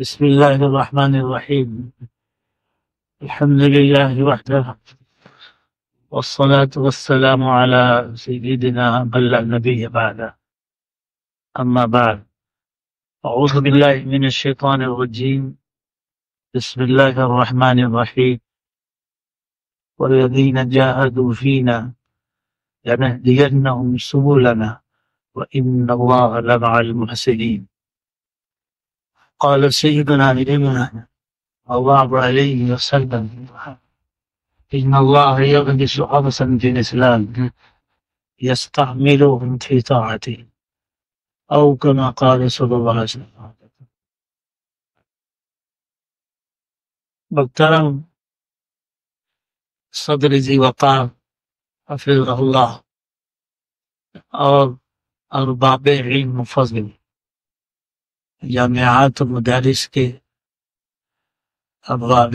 بسم الله الرحمن الرحيم. الحمد لله وحده، والصلاة والسلام على سيدنا من لا نبي بعده. أما بعد، أعوذ بالله من الشيطان الرجيم. بسم الله الرحمن الرحيم. والذين جاهدوا فينا لنهدينهم سبلنا وإن الله لمع المحسنين. قال سيدنا نبينا الله عليه وسلم: إن الله يغمس خمسا في الإسلام يستعملهم في طاعته، أو كما قال صلى الله عليه وسلم. محترم صدر ذی وقار حفظہ اللہ اور ارباب علم و فضل، جامعات و مدارس کے ارباب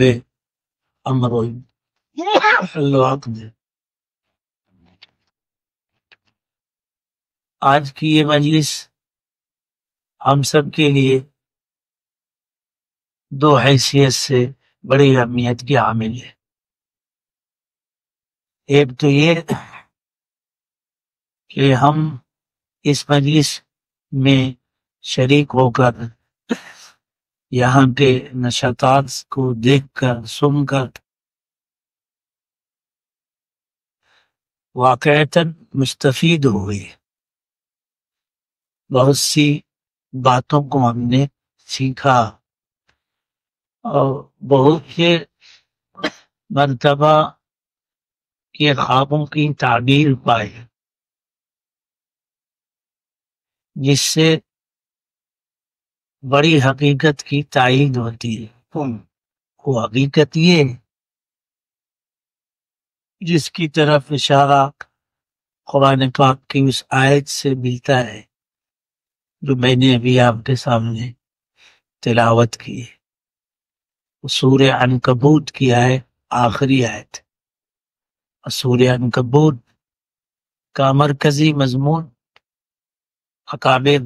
امر و حل و عقد، آج کی یہ مجلس ہم سب کے لیے دو حیثیت سے بڑی اہمیت کی حامل ہے۔ ایک تو یہ کہ ہم اس مجلس میں شریک ہو کر یہاں کے نشاطات کو دیکھ کر سن کر واقعتاً مستفید ہوئے، بہت سی باتوں کو ہم نے سیکھا اور بہت سے مرتبہ کے خوابوں کی تعبیر پائے، جس سے بڑی حقیقت کی تائید ہوتی ہے۔ وہ حقیقت یہ جس کی طرف اشارہ قرآن پاک کی اس آیت سے ملتا ہے جو میں نے ابھی آپ کے سامنے تلاوت کی ہے، سورہ عنکبوت کی آیت، آخری آیت۔ سورہ عنکبوت کا مرکزی مضمون اکابر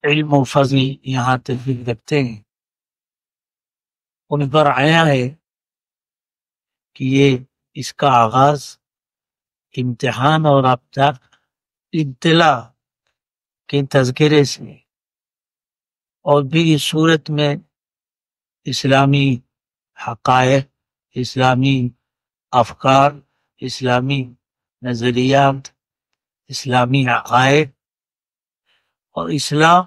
علم و فضل یہاں تفریح رکھتے ہیں، ان پر آیا ہے کہ اس کا آغاز امتحان اور ابتلا کے تذکرے سے، اور پھر اس صورت میں اسلامی حقائق، اسلامی افکار، اسلامی نظریات، اسلامی عقائد اور اسلام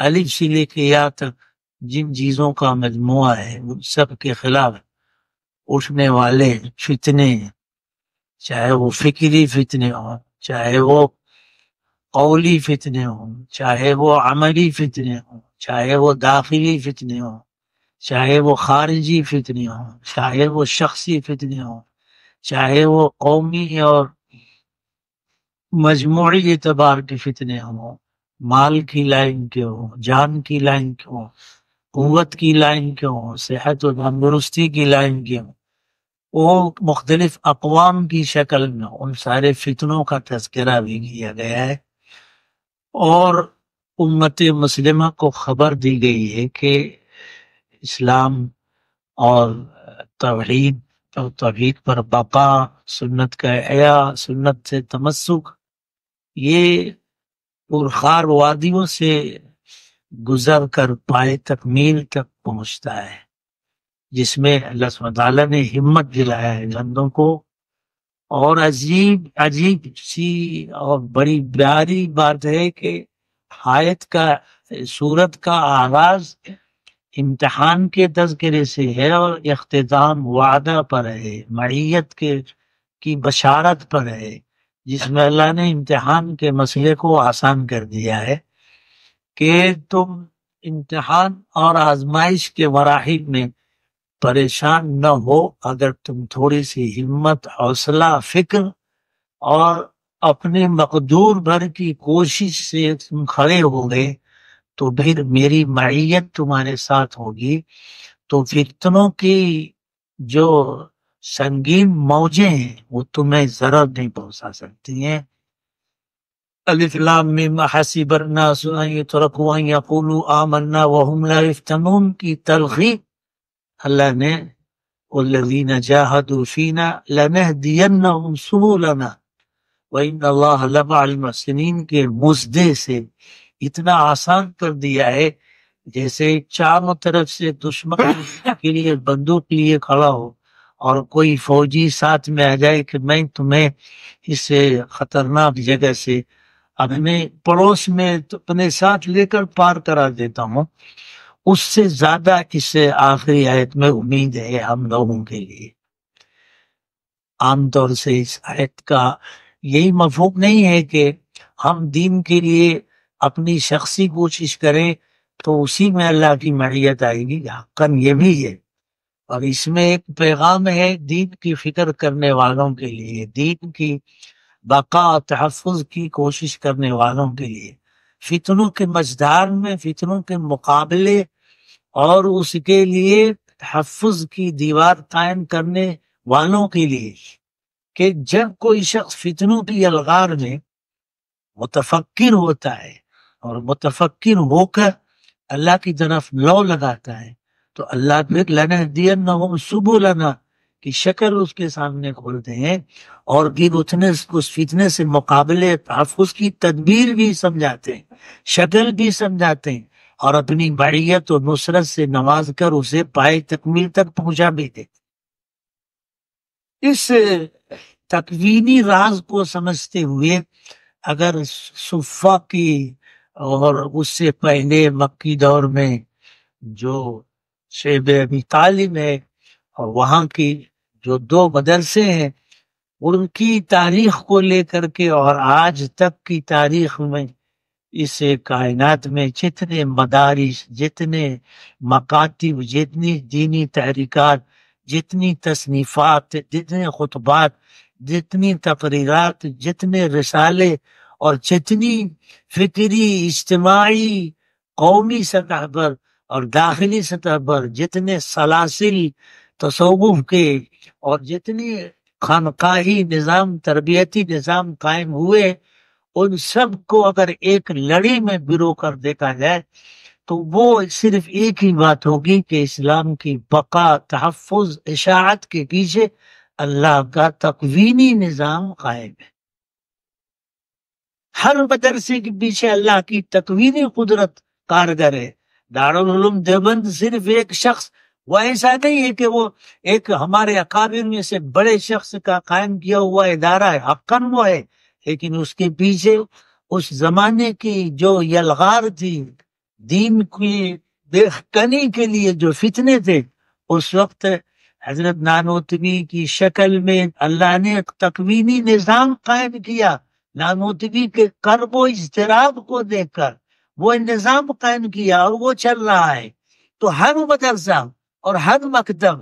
الف سے لے کے یا تک جن چیزوں کا مجموعہ ہے ان سب کے خلاف اٹھنے والے فتنے، چاہے وہ فکری فتنے ہوں، چاہے وہ قولی فتنے ہوں، چاہے وہ عملی فتنے ہوں، چاہے وہ داخلی فتنے ہوں، چاہے وہ خارجی فتنے ہوں، چاہے وہ شخصی فتنے ہوں، چاہے وہ قومی اور مجموعی اعتبار کے فتنے ہوں، مال کی لائن کے ہوں، جان کی لائن کے ہوں، قوت کی لائن کے ہوں، صحت و تندرستی کی لائن کے ہوں، وہ مختلف اقوام کی شکل میں ان سارے فتنوں کا تذکرہ بھی کیا گیا ہے، اور امت مسلمہ کو خبر دی گئی ہے کہ اسلام اور توحید پر بقا، سنت کا احیاء، سنت سے تمسک، یہ پرخار وادیوں سے گزر کر پائے تکمیل تک پہنچتا ہے، جس میں اللہ سبحانہ تعالیٰ نے ہمت دلایا ہے بندوں کو۔ اور عجیب سی اور بڑی پیاری بات ہے کہ آیت کا، سورت کا آغاز امتحان کے تذکرے سے ہے اور اختتام وعدہ پر ہے، معیت کی بشارت پر ہے، جس میں اللہ نے امتحان کے مسئلے کو آسان کر دیا ہے کہ تم امتحان اور آزمائش کے مراحل میں پریشان نہ ہو، اگر تم تھوڑی سی ہمت، حوصلہ، فکر اور اپنے مقدور بھر کی کوشش سے تم کھڑے ہو گئے تو پھر میری معیت تمہارے ساتھ ہوگی، تو فتنوں کی جو سنگین موجیں ہیں وہ تمہیں ضرر نہیں پہنچا سکتی ہیں۔ الف لام میم حسب الناس ان يتركوا ان يقولوا آمنا وهم لا يفتنون کی تلخیص اللہ نے والذین جاہدوا فینا لنہدینہم سبلنا وان اللہ لمع المحسنین کے مزدے سے اتنا آسان کر دیا ہے جیسے چاروں طرف سے دشمن کے لیے بندوق لیے کھڑا ہو اور کوئی فوجی ساتھ میں آ جائے کہ میں تمہیں اس خطرناک جگہ سے اپنے پڑوس میں اپنے ساتھ لے کر پار کرا دیتا ہوں، اس سے زیادہ اس آخری آیت میں امید ہے ہم لوگوں کے لیے۔ عام طور سے اس آیت کا یہی مفہوم نہیں ہے کہ ہم دین کے لیے اپنی شخصی کوشش کریں تو اسی میں اللہ کی معیت آئے گی، حقاً یہ بھی ہے، اور اس میں ایک پیغام ہے دین کی فکر کرنے والوں کے لیے، دین کی بقا تحفظ کی کوشش کرنے والوں کے لیے، فتنوں کے مزدار میں فتنوں کے مقابلے اور اس کے لیے تحفظ کی دیوار قائم کرنے والوں کے لیے، کہ جب کوئی شخص فتنوں کی الغار میں متفکر ہوتا ہے اور متفکر ہو کر اللہ کی طرف لو لگاتا ہے تو اللہ پھر لنہدینہم سبلنا کی شکل اس کے سامنے کھولتے ہیں اور پھر اس فتنے سے مقابلے تحفظ کی تدبیر بھی سمجھاتے ہیں، شکل بھی سمجھاتے ہیں، اور اپنی بعیت و نصرت سے نواز کر اسے پائے تکمیل تک پہنچا بھی دیتے۔ اس تکوینی راز کو سمجھتے ہوئے اگر صفہ کی اور اس سے پہلے مکی دور میں جو شیب ابی طالب ہے اور وہاں کی جو دو مدرسے ہیں ان کی تاریخ کو لے کر کے اور آج تک کی تاریخ میں اس کائنات میں جتنے مدارس، جتنے مکاتب، جتنی دینی تحریکات، جتنی تصنیفات، جتنے خطبات، جتنی تقریرات، جتنے رسالے اور جتنی فکری، اجتماعی، قومی سطح پر اور داخلی سطح پر جتنے سلاسل تصوف کے اور جتنی خانقاہی نظام، تربیتی نظام قائم ہوئے، ان سب کو اگر ایک لڑی میں برو کر دیکھا جائے تو وہ صرف ایک ہی بات ہوگی کہ اسلام کی بقا، تحفظ، اشاعت کے پیچھے اللہ کا تکوینی نظام قائم ہے۔ ہر مدرسے کے پیچھے اللہ کی تکوینی قدرت کارگر ہے۔ دارالعلوم دیوبند صرف ایک شخص، وہ ایسا نہیں ہے کہ وہ ایک ہمارے اکابر میں سے بڑے شخص کا قائم کیا ہوا ادارہ ہے، حقاً وہ ہے، لیکن اس کے پیچھے اس زمانے کی جو یلغار تھی، دین کی بےکنی کے لیے جو فتنے تھے، اس وقت حضرت نانوتوی کی شکل میں اللہ نے ایک تکوینی نظام قائم کیا۔ نانوتوی کے کرب و اضطراب کو دیکھ کر وہ نظام قائم کیا اور وہ چل رہا ہے۔ تو ہر مدرسہ اور ہر مکتب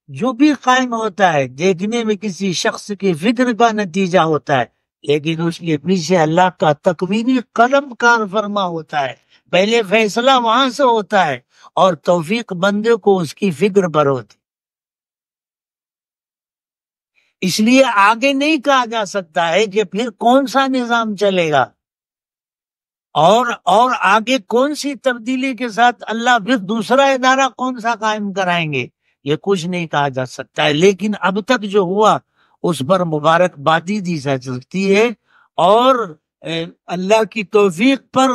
جو بھی قائم ہوتا ہے دیکھنے میں کسی شخص کی فکر کا نتیجہ ہوتا ہے، لیکن اس کے پیچھے اللہ کا تکوینی قلم کار فرما ہوتا ہے۔ پہلے فیصلہ وہاں سے ہوتا ہے اور توفیق بندے کو اس کی فکر پر ہوتی۔ اس لیے آگے نہیں کہا جا سکتا ہے کہ پھر کون سا نظام چلے گا اور آگے کون سی تبدیلی کے ساتھ اللہ پھر دوسرا ادارہ کون سا قائم کرائیں گے، یہ کچھ نہیں کہا جا سکتا ہے۔ لیکن اب تک جو ہوا اس پر مبارکبادی دی جا سکتی ہے، اور اللہ کی توفیق پر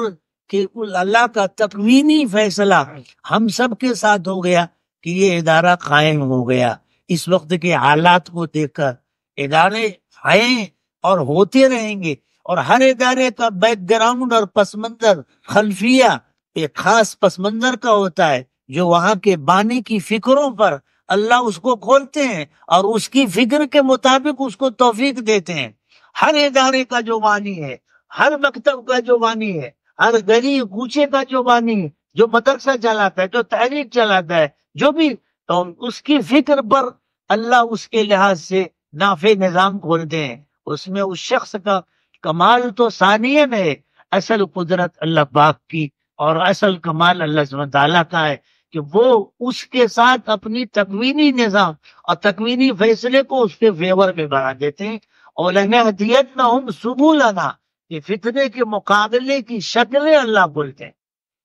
کہ اللہ کا تکوینی فیصلہ ہم سب کے ساتھ ہو گیا کہ یہ ادارہ قائم ہو گیا۔ اس وقت کے حالات کو دیکھ کر ادارے ہیں اور ہوتے رہیں گے، اور ہر ادارے کا بیک گراؤنڈ اور پس منظر، خلفیہ ایک خاص پس منظر کا ہوتا ہے جو وہاں کے بانی کی فکروں پر اللہ اس کو کھولتے ہیں اور اس کی فکر کے مطابق اس کو توفیق دیتے ہیں۔ ہر ادارے کا جو بانی ہے، ہر مکتب کا جو بانی ہے، ہر گلی کوچے کا جو بانی ہے، جو مدرسہ چلاتا ہے، جو تحریک چلاتا ہے، جو بھی، تو اس کی فکر پر اللہ اس کے لحاظ سے نافع نظام کھولتے ہیں۔ اس میں اس شخص کا کمال تو ثانیہ میں ہے، اصل قدرت اللہ پاک کی اور اصل کمال اللہ سبحانہ تعالیٰ کا ہے کہ وہ اس کے ساتھ اپنی تکوینی نظام اور تکوینی فیصلے کو اس کے فیور میں بنا دیتے ہیں۔ اور لَنَهْدِيَنَّهُمْ سُبُلَنَا، کہ فتنے کے مقابلے کی شکلیں اللہ بولتے ہیں.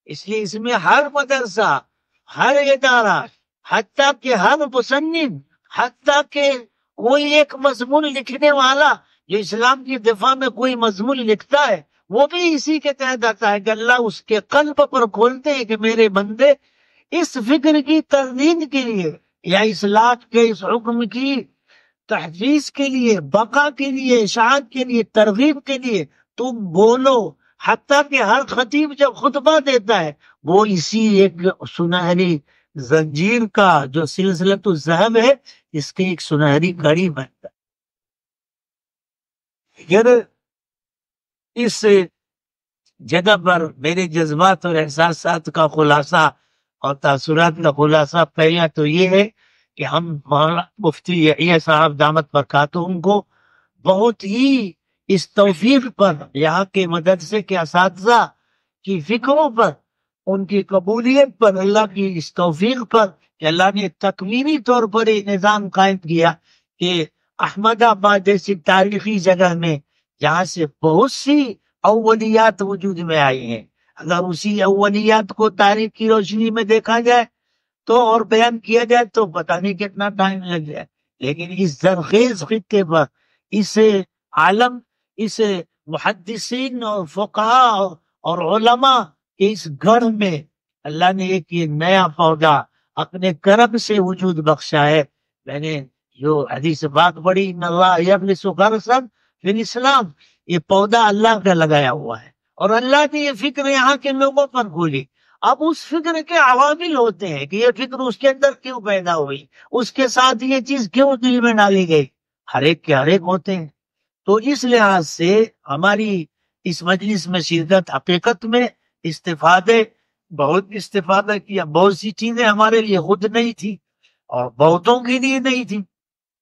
اس لیے اس میں ہر مدرسہ، ہر ادارہ، حتیٰ کہ ہر مصنف، حتیٰ کہ کوئی ایک مضمون لکھنے والا جو اسلام کی دفاع میں کوئی مضمون لکھتا ہے، وہ بھی اسی کے تحت آتا ہے کہ اللہ اس کے قلب پر کھولتے ہیں کہ میرے بندے اس فکر کی تردید کے لیے یا اصلاح کے اس حکم کی تحفیظ کے لیے، بقا کے لیے، اشاعت کے لیے، ترغیب کے لیے تم بولو. حتیٰ کہ ہر خطیب جب خطبہ دیتا ہے وہ اسی ایک سنہری زنجیر کا جو سلسلۃ الذہب ہے، اس کی ایک سنہری کڑی بنتا ہے. اگر اس جگہ پر میرے جذبات اور احساسات کا خلاصہ اور تاثرات کا خلاصہ پہلا تو یہ ہے کہ ہم مولانا مفتی یحییٰ صاحب دامت برکاتہم کو بہت ہی اس توفیق پر، یہاں کے مدرسے کے اساتذہ کی فکروں پر، ان کی قبولیت پر، اللہ کی اس توفیق پر کہ اللہ نے تکوینی طور پر یہ نظام قائم کیا کہ احمد آباد جیسی تاریخی جگہ میں جہاں سے بہت سی اولیات وجود میں آئی ہیں، اگر اسی اولیات کو تاریخ کی روشنی میں دیکھا جائے تو اور بیان کیا جائے تو پتہ نہیں کتنا ٹائم لگ جائے. لیکن اس زرخیز خطے پر، اس عالم، اس محدثین اور فقہاء اور علماء کے اس گھر میں اللہ نے ایک یہ نیا پودا اپنے کرم سے وجود بخشا ہے. میں نے جو حدیث بات پڑھی، ان اللہ یغرس غرسا فی الاسلام، یہ پودا اللہ کا لگایا ہوا ہے اور اللہ نے یہ فکر یہاں کے لوگوں پر کھولی. اب اس فکر کے عوامل ہوتے ہیں کہ یہ فکر اس کے اندر کیوں پیدا ہوئی، اس کے ساتھ یہ چیز کیوں دل میں ڈالی گئی، ہر ایک کے ہر ایک ہوتے ہیں. تو اس لحاظ سے ہماری اس مجلس میں شرکت حقیقت میں بہت استفادہ کیا. بہت سی چیزیں ہمارے لیے خود نہیں تھی اور بہتوں کے لیے نہیں تھی.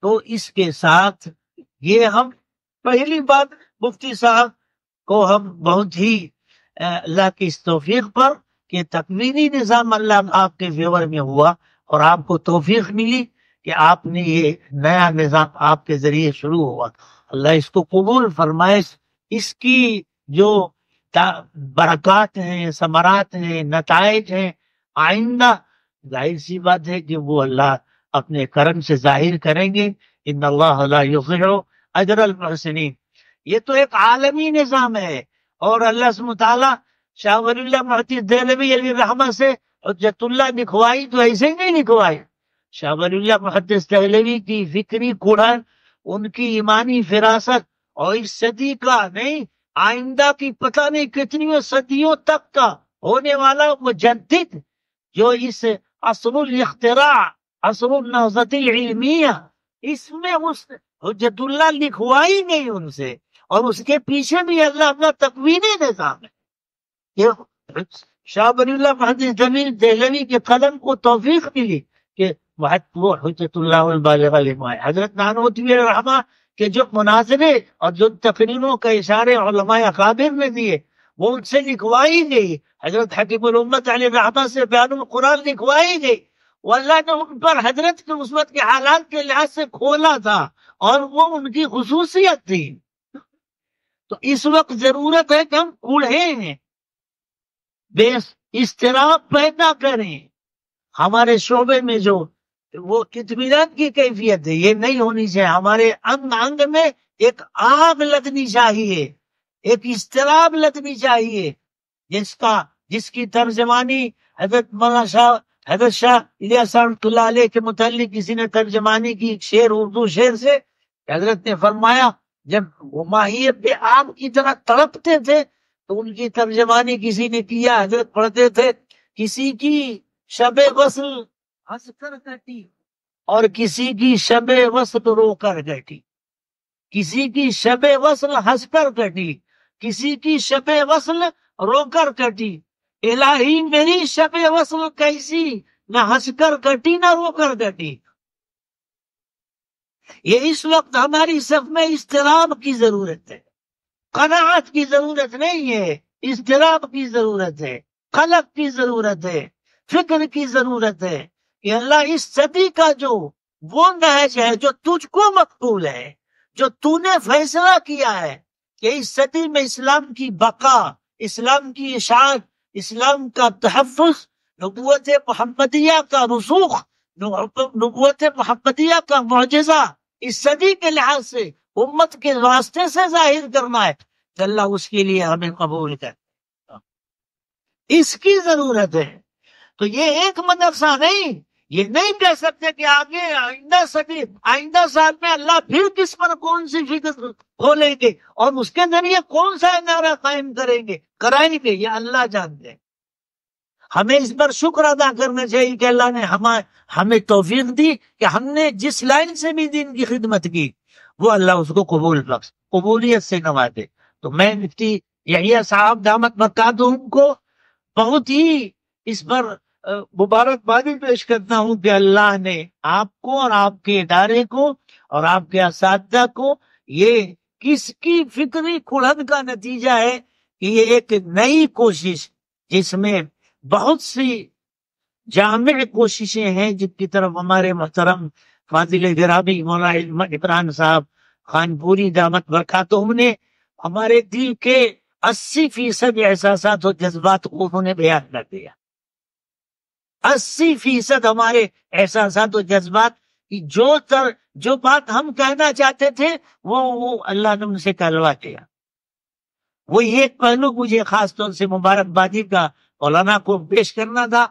تو اس کے ساتھ یہ ہم پہلی بات مفتی صاحب کو ہم بہت ہی اللہ کی اس توفیق پر کہ تکوینی نظام اللہ آپ کے فیور میں ہوا اور آپ کو توفیق ملی کہ آپ نے یہ نیا نظام آپ کے ذریعے شروع ہوا. اللہ اس کو قبول فرمائے. اس کی جو برکات ہیں، ثمرات ہیں، نتائج ہیں، آئندہ ظاہر سی بات ہے کہ وہ اللہ اپنے کرم سے ظاہر کریں گے. ان اللہ لا یضیع اجر المحسنین. یہ تو ایک عالمی نظام ہے اور اللہ سبحانہ تعالیٰ شاہ ولی اللہ محدث دہلوی علیہ رحمہ سے حجت اللہ لکھوائی تو ایسے ہی نہیں لکھوائی. شاہ ولی اللہ محدث دہلوی کی فکری کڑھن، ان کی ایمانی فراست اور اس صدی کا نہیں آئندہ کی پتہ نہیں کتنی صدیوں تک کا ہونے والا مجدد جو اس عصر الاختراع، عصر النہضۃ العلمیہ، اس میں اس حجت اللہ لکھوائی نہیں ان سے، اور اس کے پیچھے بھی اللہ اپنا تکوینی نظام ہے. یہ شاہ ولی اللہ محدث دہلوی کے قلم کو توفیق ملی کہ وہ حجت اللہ البالغ العلم. حضرت نانوتوی رحمہ کہ جو مناظرے اور جو تقریروں کا اشارے علماء اکابر نے دیے وہ ان سے لکھوائی گئی. حضرت حکیم الامت علیہ رحمہ سے بیان القرآن لکھوائی گئی. وہ اللہ نے ان پر حضرت کے مثبت کے حالات کے لحاظ سے کھولا تھا اور وہ ان کی خصوصیت تھی. تو اس وقت ضرورت ہے کہ ہم کوڑھیں بے اضطراب پیدا کریں. ہمارے شعبے میں جو وہ اطمینان کی کیفیت ہے یہ نہیں ہونی چاہیے. ہمارے انگ انگ میں ایک آگ لگنی چاہیے، ایک اضطراب لگنی چاہیے، جس کی ترجمانی حضرت شاہ الیاس رحمۃ اللہ علیہ کے متعلق کسی نے ترجمانی کی ایک شعر، اردو شعر سے. حضرت نے فرمایا جب وہ ماہیت آگ کی طرح تڑپتے تھے تو ان کی ترجمانی کسی نے کیا. حضرت پڑھتے تھے کسی کی شب وصل ہنس کر کٹی اور کسی کی شب وصل رو کر کٹی. کسی کی شب وصل ہنس کر کٹی، کسی کی شب وصل رو کر کٹی. الہی میری شب وصل کیسی، نہ ہنس کر کٹی نہ رو کر کٹی. یہ اس وقت ہماری صف میں اضطراب کی ضرورت ہے، قناعت کی ضرورت نہیں ہے. اضطراب کی ضرورت ہے، قلق کی ضرورت ہے، فکر کی ضرورت ہے کہ اللہ اس صدی کا جو وہ نہج ہے جو تجھ کو مقبول ہے، جو تو نے فیصلہ کیا ہے کہ اس صدی میں اسلام کی بقا، اسلام کی اشاعت، اسلام کا تحفظ، نبوت محمدیہ کا رسوخ، نبوت محمدیہ کا معجزہ اس صدی کے لحاظ سے امت کے واسطے سے ظاہر کرنا ہے کہ اللہ اس کے لیے ہمیں قبول کر، اس کی ضرورت ہے۔ تو یہ ایک مدرسہ نہیں، یہ نہیں کہہ سکتے کہ آگے آئندہ صدی، آئندہ سال میں اللہ پھر کس پر کون سی فکر کھولیں گے اور اس کے ذریعے کون سا ادارہ قائم کرائیں گے، یہ اللہ جانتے ہیں۔ ہمیں اس پر شکر ادا کرنا چاہیے کہ اللہ نے ہمیں توفیق دی کہ ہم نے جس لائن سے بھی دین کی خدمت کی وہ اللہ اس کو قبولیت سے نوازے۔ تو میں مفتی یحییٰ صاحب دامت برکاتہم کو بہت ہی اس پر مبارکبادی پیش کرتا ہوں کہ اللہ نے آپ کو اور آپ کے ادارے کو اور آپ کے اساتذہ کو، یہ کس کی فکری کھڑن کا نتیجہ ہے کہ یہ ایک نئی کوشش جس میں بہت سی جامع کوششیں ہیں، جن کی طرف ہمارے محترم فاضل گرامی مولانا عمران صاحب خانپوری دامت برکاتہم نے ہمارے دل کے 80% احساسات اور جذبات کو انہوں نے بیان کر دیا۔ 80% ہمارے احساسات اور جذبات کی جو بات ہم کہنا چاہتے تھے وہ اللہ نے ان سے کہلوا دیا۔ وہ ایک پہلو مجھے خاص طور سے مبارکبادی کا مولانا کو پیش کرنا تھا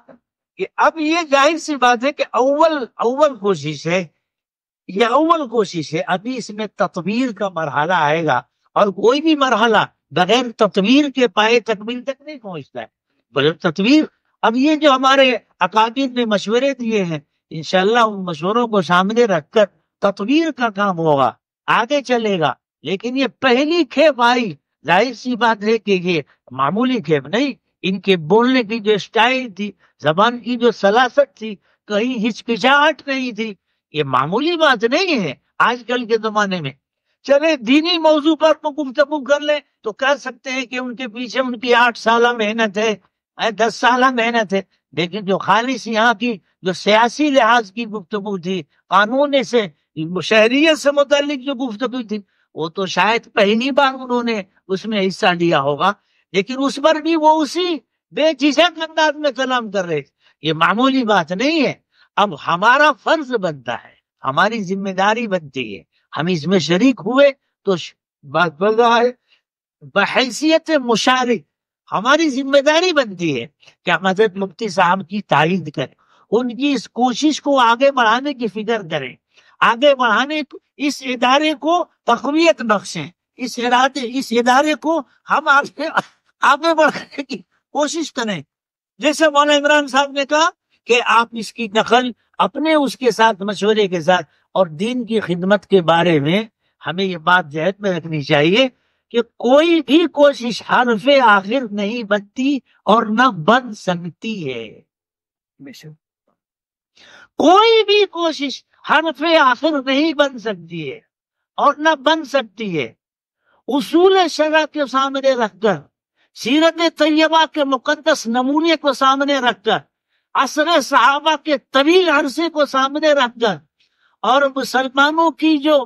کہ اب یہ ظاہر سی بات ہے کہ اول کوشش ہے، یہ اول کوشش ہے، ابھی اس میں تطویر کا مرحلہ آئے گا، اور کوئی بھی مرحلہ بغیر تطویر کے پائے تکمیل تک نہیں پہنچتا ہے۔ بغیر تطویر، اب یہ جو ہمارے اکابر نے مشورے دیے ہیں، انشاءاللہ ان مشوروں کو سامنے رکھ کر تطویر کا کام ہوگا، آگے چلے گا۔ لیکن یہ پہلی کھیپ آئی، ظاہر سی بات ہے کہ یہ معمولی کھیپ نہیں، ان کے بولنے کی جو سٹائل تھی، زبان کی جو سلاست تھی، کہیں ہچکچاہٹ نہیں تھی، یہ معمولی بات نہیں ہے آج کل کے زمانے میں۔ چلے دینی موضوع پر گفتگو کر لیں تو کہہ سکتے ہیں کہ ان کے پیچھے ان کی 8 سالہ محنت ہے، 10 سالہ محنت ہے، لیکن جو خالص یہاں کی جو سیاسی لحاظ کی گفتگو تھی، قانون سے، شہریت سے متعلق جو گفتگو تھی، وہ تو شاید پہلی بار انہوں نے اس میں حصہ لیا ہوگا، لیکن اس پر بھی وہ اسی بے جھجک انداز میں کلام کر رہے تھے۔ یہ معمولی بات نہیں ہے۔ اب ہمارا فرض بنتا ہے، ہماری ذمہ داری بنتی ہے، ہم اس میں شریک ہوئے تو بات بن رہا ہے، بحیثیت مشارک ہماری ذمہ داری بنتی ہے کہ ہم حضرت مفتی صاحب کی تائید کریں، ان کی اس کوشش کو آگے بڑھانے کی فکر کریں، آگے بڑھانے اس ادارے کو تقویت بخشیں، اس ادارے کو ہم آگے بڑھانے کی کوشش کریں۔ جیسے مولانا عمران صاحب نے کہا کہ آپ اس کی نقل اپنے اس کے ساتھ مشورے کے ساتھ، اور دین کی خدمت کے بارے میں ہمیں یہ بات ذہن میں رکھنی چاہیے کہ کوئی بھی کوشش حرف آخر نہیں بنتی اور نہ بن سکتی ہے۔ کوئی بھی کوشش حرف آخر نہیں بن سکتی ہے اور نہ بن سکتی ہے۔ اصول شرع کے سامنے رکھ کر، سیرت طیبہ کے مقدس نمونے کو سامنے رکھ کر، عصر صحابہ کے طویل عرصے کو سامنے رکھ کر، اور مسلمانوں کی جو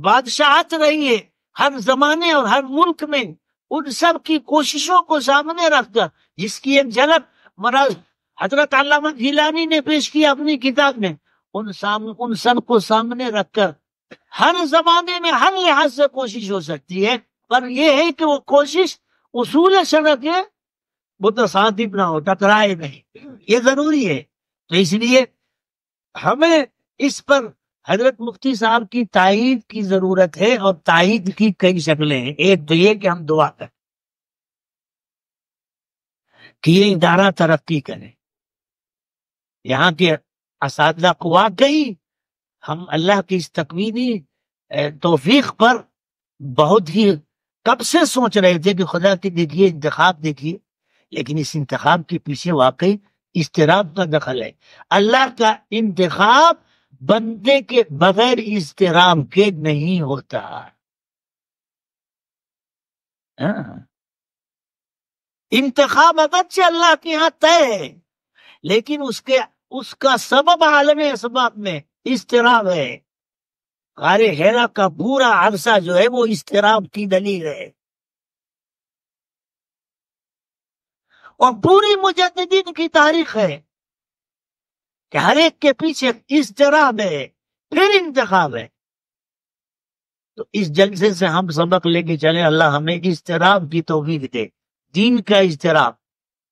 بادشاہت رہی ہے ہر زمانے اور ہر ملک میں، ان سب کی کوششوں کو سامنے رکھ کر، جس کی ایک جھلک حضرت علامہ گیلانی نے پیش کی اپنی کتاب میں، ان سب کو سامنے رکھ کر ہر زمانے میں ہر لحاظ سے کوشش ہو سکتی ہے، پر یہ ہے کہ وہ کوشش اصول شرع کے متصادم نہ ہو، ٹکرائے نہیں، یہ ضروری ہے۔ تو اس لیے ہمیں اس پر حضرت مفتی صاحب کی تائید کی ضرورت ہے، اور تائید کی کئی شکلیں ہیں۔ ایک تو یہ کہ ہم دعا کریں کہ یہ ادارہ ترقی کرے، یہاں کے اساتذہ کو واقعی ہم اللہ کی اس تکوینی توفیق پر بہت ہی کب سے سوچ رہے تھے کہ خدا کی دیکھیے انتخاب دیکھیے، لیکن اس انتخاب کے پیچھے واقعی اضطراب کا دخل ہے۔ اللہ کا انتخاب بندے کے بغیر اضطراب کے نہیں ہوتا۔ انتخاب اگرچہ اللہ کے ہاں طے ہے، لیکن اس کا سبب عالم اسباب میں اضطراب ہے۔ غار حرا کا پورا عرصہ جو ہے وہ اضطراب کی دلیل ہے، اور پوری مجددین کی تاریخ ہے کہ ہر ایک کے پیچھے اضطراب ہے، پھر انتخاب ہے۔ تو اس جلسے سے ہم سبق لے کے چلے، اللہ ہمیں اضطراب کی توفیق دے، دین کا اضطراب۔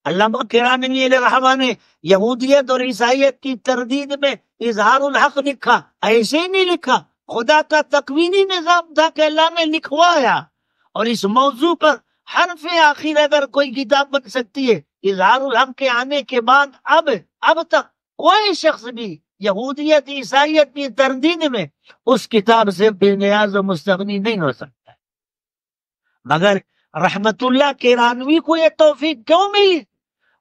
علامہ کرانی علیہ رحمہ نے یہودیت اور عیسائیت کی تردید میں اظہار الحق لکھا، ایسے ہی نہیں لکھا، خدا کا تکوینی نظام تھا کہ اللہ نے لکھوایا، اور اس موضوع پر حرف آخر اگر کوئی کتاب بن سکتی ہے اظہار الحق کے آنے کے بعد، اب تک کوئی شخص بھی یہودیت عیسائیت کی تردید میں اس کتاب سے بے نیاز و مستغنی نہیں ہو سکتا۔ مگر رحمت اللہ کرانوی کو یہ توفیق کیوں ملی؟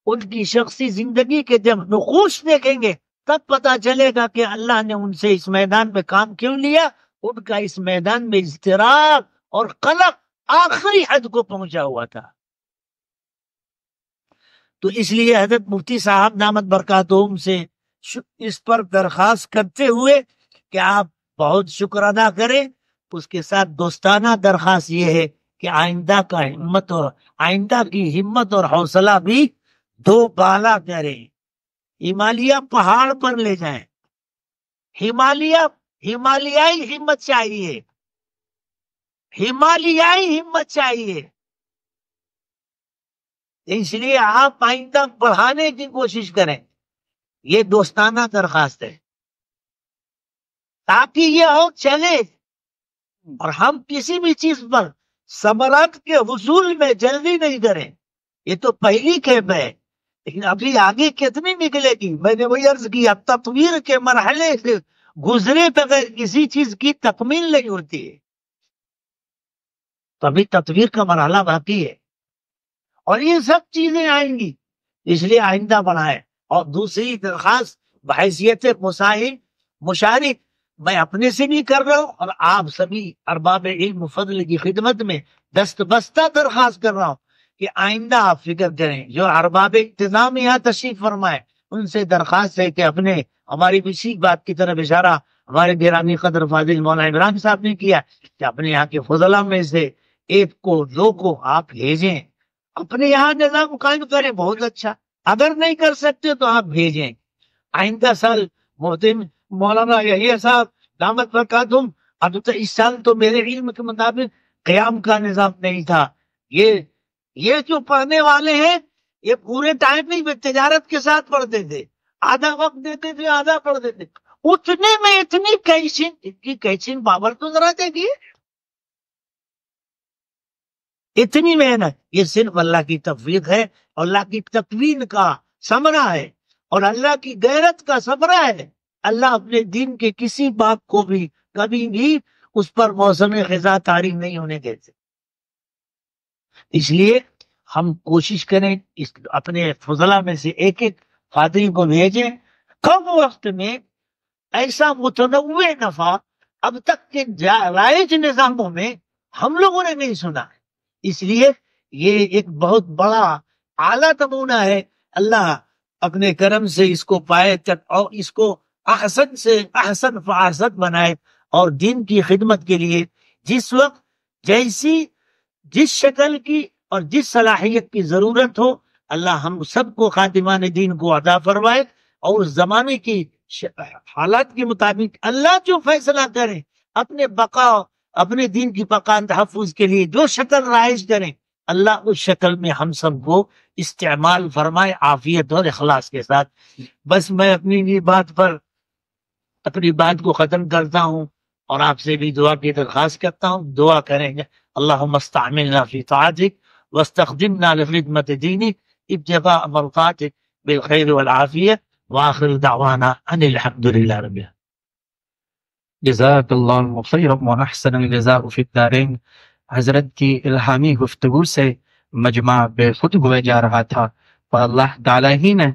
ان کی شخصی زندگی کے جب نقوش دیکھیں گے تب پتا چلے گا کہ اللہ نے ان سے اس میدان میں کام کیوں لیا۔ ان کا اس میدان میں اضطراب اور قلق آخری حد کو پہنچا ہوا تھا۔ تو اس لیے حضرت مفتی صاحب دامت برکاتہم سے اس پر درخواست کرتے ہوئے کہ آپ بہت شکر ادا کریں، اس کے ساتھ دوستانہ درخواست یہ ہے کہ آئندہ کی ہمت اور حوصلہ بھی دو بالا کریں، ہمالیہ پہاڑ پر لے جائیں، ہمالیائی ہمت چاہیے، ہمالیائی ہمت چاہیے۔ اس لیے آپ آئندہ بڑھانے کی کوشش کریں، یہ دوستانہ درخواست ہے، تاکہ یہ اور چلے اور ہم کسی بھی چیز پر ثمرات کے حصول میں جلدی نہیں کریں۔ یہ تو پہلی کھیپ ہے، لیکن ابھی آگے کتنی نکلے گی؟ میں نے وہی عرض کیا، تطویر کے مرحلے سے گزرے بغیر کسی چیز کی تکمیل نہیں ہوتی ہے، تو ابھی تطویر کا مرحلہ باقی ہے، اور یہ سب چیزیں آئیں گی، اس لیے آئندہ بڑھائیں۔ اور دوسری درخواست بحیثیت مشارک میں اپنے سے بھی کر رہا ہوں، اور آپ سبھی ارباب علم و فضل کی خدمت میں دست بستہ درخواست کر رہا ہوں کہ آئندہ آپ فکر کریں، جو ارباب انتظام یہاں تشریف فرمائے ان سے درخواست ہے کہ ہماری اسی بات کی طرف اشارہ ہمارے گرامی قدر فاضل مولانا عمران صاحب نے کیا کہ اپنے یہاں کے فضلہ میں سے ایک کو دو کو آپ بھیجیں، اپنے یہاں نظام قائم کریں، بہت اچھا، اگر نہیں کر سکتے تو آپ بھیجیں۔ آئندہ سال محترم مولانا یحییٰ صاحب دامت برکاتہم، اب تو اس سال تو میرے علم کے مطابق قیام کا نظام نہیں تھا، یہ جو پڑھنے والے ہیں یہ پورے ٹائم میں تجارت کے ساتھ پڑھتے تھے، آدھا وقت دیتے تھے، آدھا پڑھتے تھے، اتنے میں اتنی کیچن پاور تو ذرا دیکھیے، اتنی محنت، یہ صرف اللہ کی توفیق ہے، اللہ کی تکوین کا ثمرہ ہے، اور اللہ کی غیرت کا ثمرہ ہے۔ اللہ اپنے دین کے کسی بات کو بھی کبھی بھی اس پر موسم خزاں طاری نہیں ہونے دیتے۔ اس لیے ہم کوشش کریں اپنے فضلہ میں سے ایک ایک فادری کو بھیجیں، کم وقت میں ایسا متنوع نفع اب تک کے رائج نظاموں میں ہم لوگوں نے نہیں سنا، اس لیے یہ ایک بہت بڑا اعلیٰ نمونہ ہے۔ اللہ اپنے کرم سے اس کو پائے تک اور اس کو احسن سے احسن فاحسن بنائے، اور دین کی خدمت کے لیے جس وقت جس شکل کی اور جس صلاحیت کی ضرورت ہو، اللہ ہم سب کو خاتمان دین کو عطا فرمائے، اور اس زمانے کی حالات کے مطابق اللہ جو فیصلہ کرے اپنے دین کی بقا تحفظ کے لیے جو شکل رائج کریں، اللہ اس شکل میں ہم سب کو استعمال فرمائے عافیت اور اخلاص کے ساتھ۔ بس میں اپنی بات کو ختم کرتا ہوں، اور آپ سے بھی دعا کی درخواست کرتا ہوں، دعا کریں گے۔ اللہم استعملنا فی طاعتک واستخدمنا لخدمت دینک ابتغاء مرضاتک بالخیر والعافیہ، وآخر دعوانا ان الحمد للہ رب العالمین۔ جزاک اللہ خیر و احسن الجزاء فی الدارین۔ حضرت کی الہامی گفتگو سے مجمع بے خود ہوئے جا رہا تھا، اور اللہ تعالیٰ ہی نے